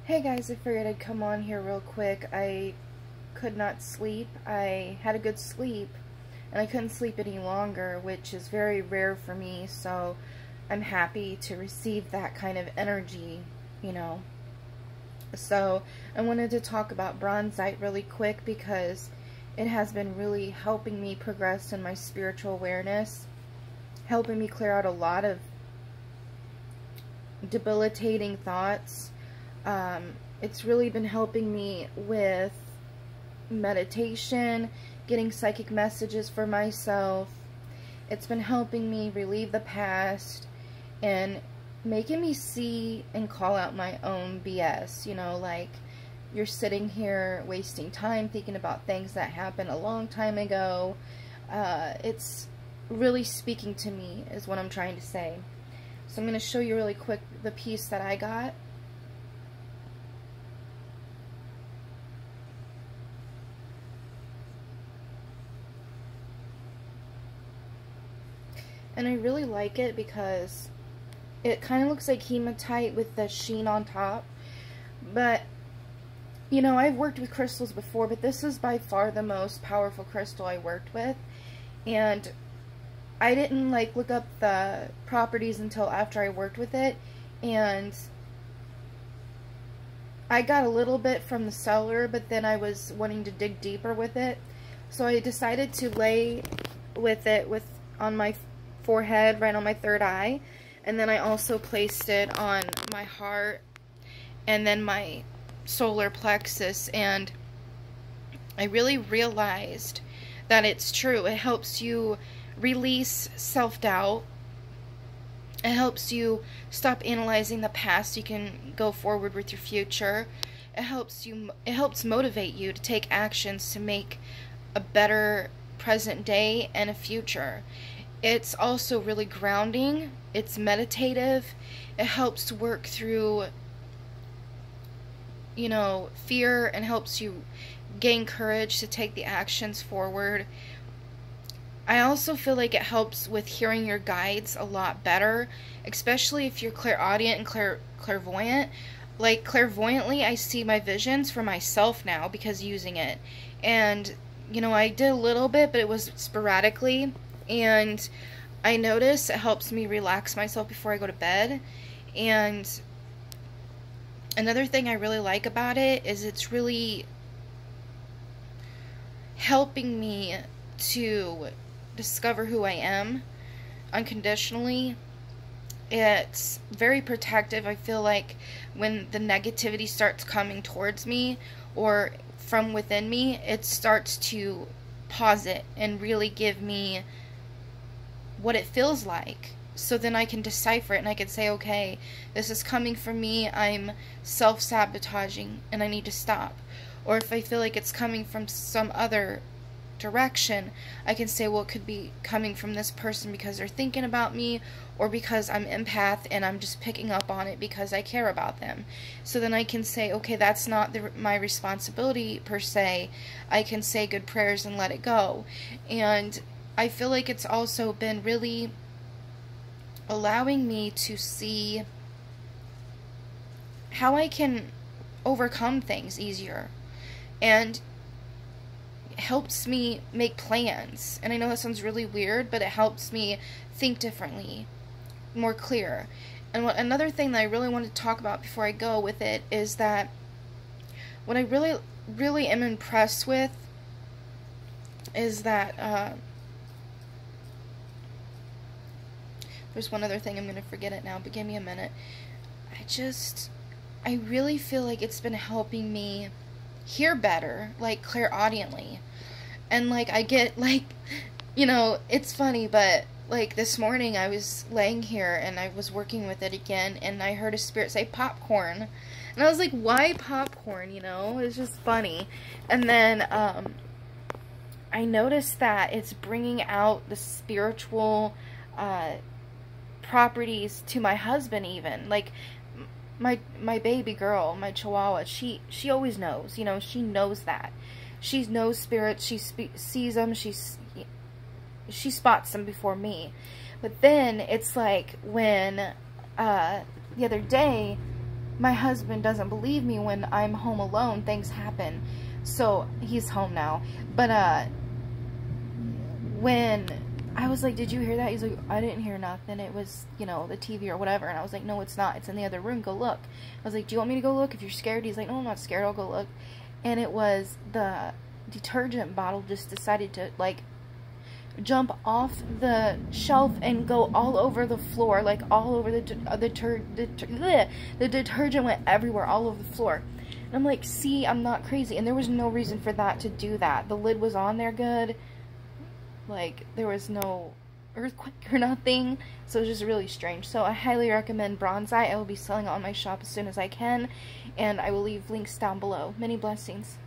Hey guys, I figured I'd come on here real quick. I could not sleep. I had a good sleep, and I couldn't sleep any longer, which is very rare for me, so I'm happy to receive that kind of energy, you know. So, I wanted to talk about bronzite really quick because it has been really helping me progress in my spiritual awareness, helping me clear out a lot of debilitating thoughts. It's really been helping me with meditation, getting psychic messages for myself. It's been helping me relieve the past and making me see and call out my own BS. You know, like, you're sitting here wasting time thinking about things that happened a long time ago. It's really speaking to me is what I'm trying to say. So I'm going to show you really quick the piece that I got. And I really like it because it kind of looks like hematite with the sheen on top. But, you know, I've worked with crystals before, but this is by far the most powerful crystal I worked with. And I didn't, like, look up the properties until after I worked with it. And I got a little bit from the seller, but then I was wanting to dig deeper with it. So I decided to lay with it on my forehead, right on my third eye, and then I also placed it on my heart and then my solar plexus, and I really realized that it's true. It helps you release self-doubt. It helps you stop analyzing the past. You can go forward with your future. It helps motivate you to take actions to make a better present day and a future. It's also really grounding. It's meditative. It helps to work through, you know, fear, and helps you gain courage to take the actions forward. I also feel like it helps with hearing your guides a lot better, especially if you're clairaudient and clairvoyant. Like, clairvoyantly, I see my visions for myself now because using it. And, you know, I did a little bit, but it was sporadically. And I notice it helps me relax myself before I go to bed. And another thing I really like about it is it's really helping me to discover who I am unconditionally. It's very protective. I feel like when the negativity starts coming towards me or from within me, it starts to pause it and really give me what it feels like, so then I can decipher it and I can say, okay, this is coming from me, I'm self-sabotaging and I need to stop. Or if I feel like it's coming from some other direction, I can say, well, it could be coming from this person because they're thinking about me, or because I'm empath and I'm just picking up on it because I care about them. So then I can say, okay, that's not my responsibility per se. I can say good prayers and let it go. And I feel like it's also been really allowing me to see how I can overcome things easier, and helps me make plans. And I know that sounds really weird, but it helps me think differently, more clear. And another thing that I really want to talk about before I go with it is that what I really am impressed with is that there's one other thing, I'm going to forget it now, but give me a minute. I really feel like it's been helping me hear better, like, clairaudiently. And, like, I get, like, you know, it's funny, but, like, this morning I was laying here and I was working with it again, and I heard a spirit say popcorn. And I was like, why popcorn, you know? It's just funny. And then, I noticed that it's bringing out the spiritual, properties to my husband even. Like, my baby girl, my chihuahua, she always knows, you know, she knows that. She knows spirits, she sees them, she spots them before me. But then it's like when the other day my husband doesn't believe me when I'm home alone. Things happen. So, he's home now. But, when I was like, did you hear that? He's like, I didn't hear nothing. It was, you know, the TV or whatever. And I was like, no, it's not. It's in the other room. Go look. I was like, do you want me to go look if you're scared? He's like, no, I'm not scared. I'll go look. And it was the detergent bottle just decided to, like, jump off the shelf and go all over the floor, like all over the detergent went everywhere, all over the floor. And I'm like, see, I'm not crazy. And there was no reason for that to do that. The lid was on there good. Like, there was no earthquake or nothing. So it was just really strange. So I highly recommend bronzite. I will be selling it on my shop as soon as I can. And I will leave links down below. Many blessings.